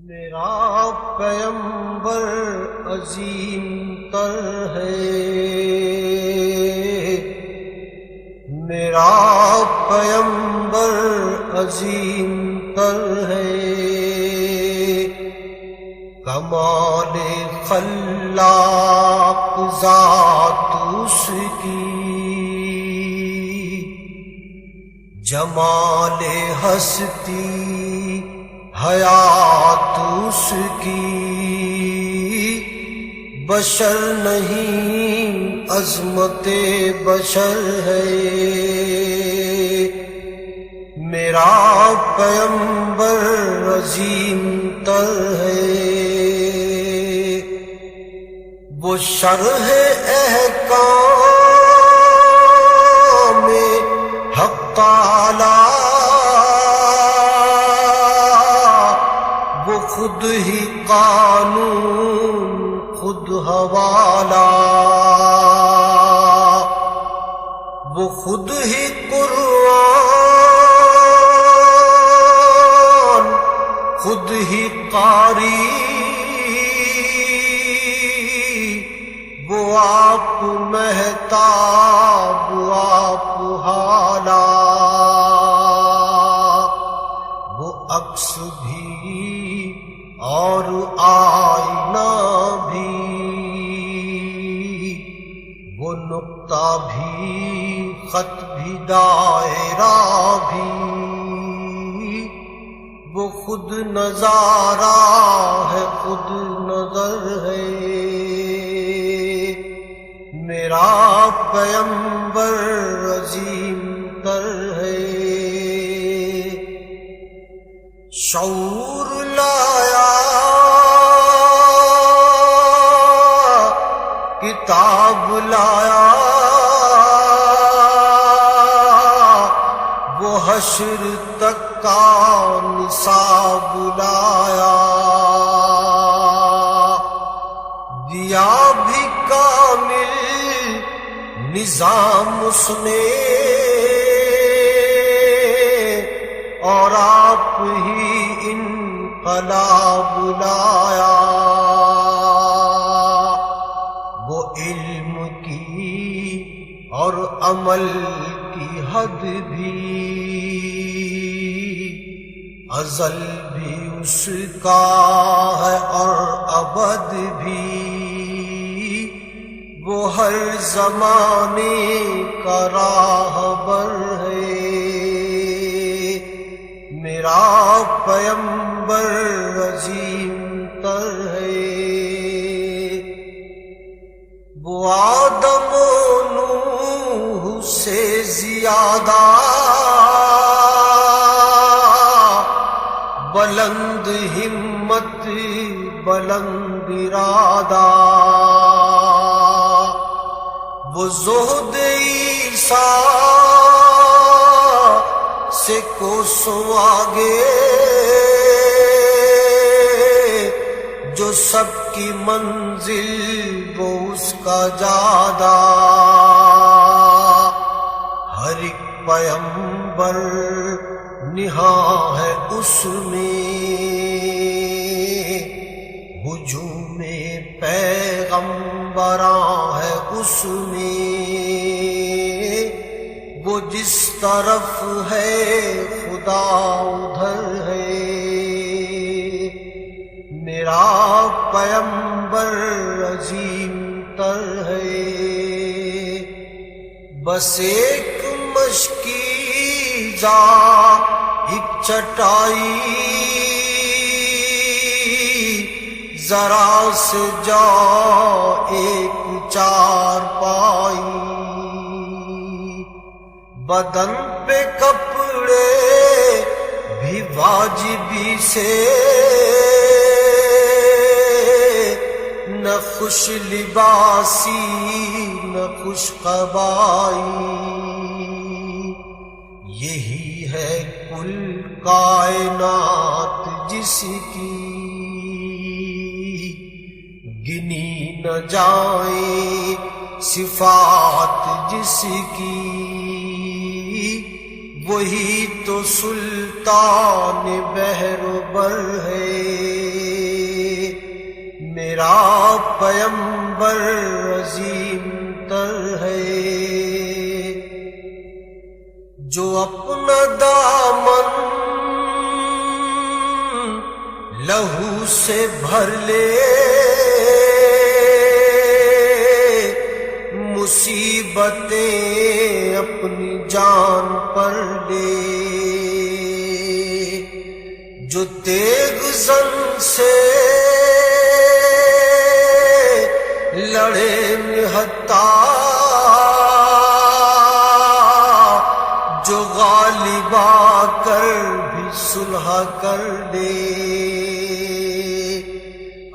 میرا پیمبر عظیم تر ہے، میرا پیمبر عظیم تر ہے، کمال خلاق ذات اس کی، جمال ہستی حیات اس کی، بشر نہیں عظمت بشر ہے، میرا پیمبر عظیم تر ہے، وہ شرح احکام حق تعالی، وہ خود ہی قانون خود حوالہ، وہ خود ہی قرآن خود ہی قاری، وہ آپ مہتاب آپ حالا، وہ عکس بھی اور آئینہ بھی، وہ نقطہ بھی خط بھی دائرہ بھی، وہ خود نظارہ ہے خود نظر ہے، میرا پیمبر عظیم تر ہے، شعور لایا کتاب لایا، وہ حشر تک کا نصاب لایا، دیا بھی کامل نظام اس نے، اور آپ ہی انقلاب لایا، وہ علم کی اور عمل کی حد بھی، ازل بھی اس کا ہے اور ابد بھی، وہ ہر زمانے کا راہبر ہے، میرا پیمبر عظیم تر ہے، وہ آدم و نوح سے زیادہ بلند ہمت بلند ارادہ، وہ زہد عیسیٰ سے کوسوں آگے، جو سب کی منزل وہ اس کا جادہ، ہر ایک پیمبر نہاں ہے اس میں، ہجوم پیغمبراں ہے اس میں، وہ جس طرف ہے خدا ادھر ہے، میرا پیمبر عظیم تر ہے، بس ایک مشکی جا ایک چٹائی، ذرا سے جا ایک چار پائی، بدن پہ کپڑے بھی واجبی سے، نہ خوش لباسی نہ خوش قبائی، یہی ہے کل کائنات جس کی گنی نہ جائیں صفات جس کی، وہی تو سلطان بحر و بر ہے۔ میرا پیمبر عظیم تر ہے، جو اپنا دامن لہو سے بھر لے، مصیبتیں اپنی جان پر لے، جو تیغ زن سے لڑے نہتا، جو غالب آ کر بھی صلح کر لے،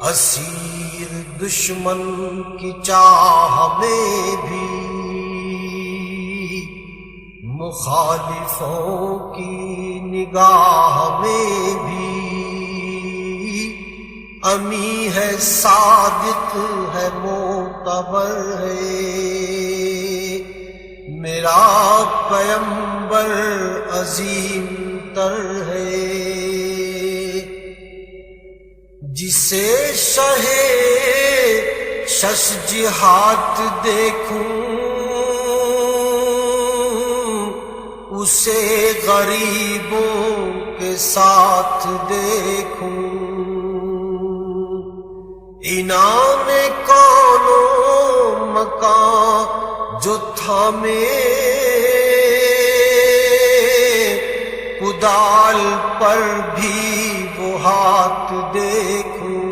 اسیر دشمن کی چاہ میں بھی، مخالفوں کی نگاہ میں بھی، امی ہے صادق ہے معتبر ہے، میرا پیمبر عظیم تر ہے، جسے شہ شش جہات دیکھوں، اسے غریبوں کے ساتھ دیکھوں، انعام کون و مکان جو تھامے، کدال پر بھی وہ ہاتھ دیکھوں،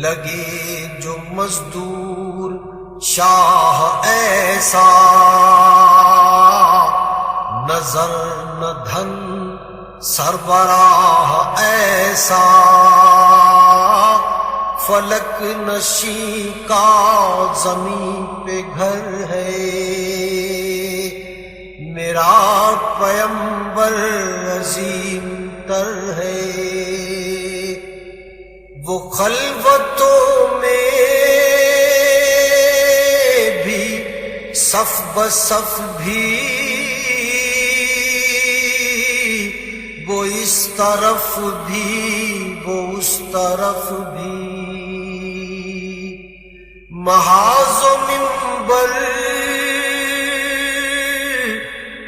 لگے جو مزدور شاہ ایسا، نظر نہ دھن سربراہ ایسا، فلک نشیں کا زمین پہ گھر ہے، میرا پیمبر عظیم تر ہے، وہ خلوتوں میں بھی صف بصف بھی، وہ اس طرف بھی وہ اس طرف بھی، محاذ و منبر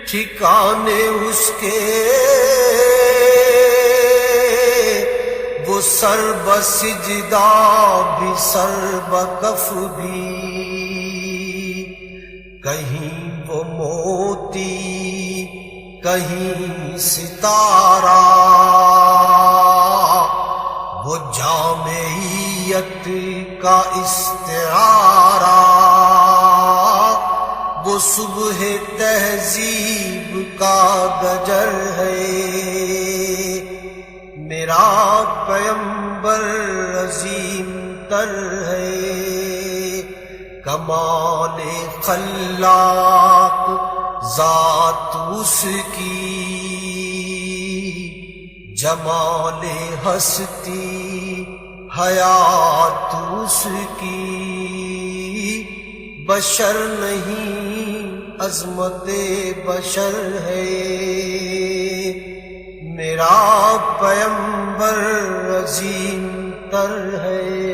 ٹھکانے اس کے، وہ سر بسجدہ بھی سر بکف بھی، کہیں وہ موتی کہیں ستارہ، وہ جامعیت کا استعارہ، وہ صبح تہذیب کا گجر ہے، میرا پیمبر عظیم تر ہے، کمال خلاق ذات اس کی، جمال ہستی حیات اس کی، بشر نہیں عظمت بشر ہے، میرا پیمبر عظیم تر ہے۔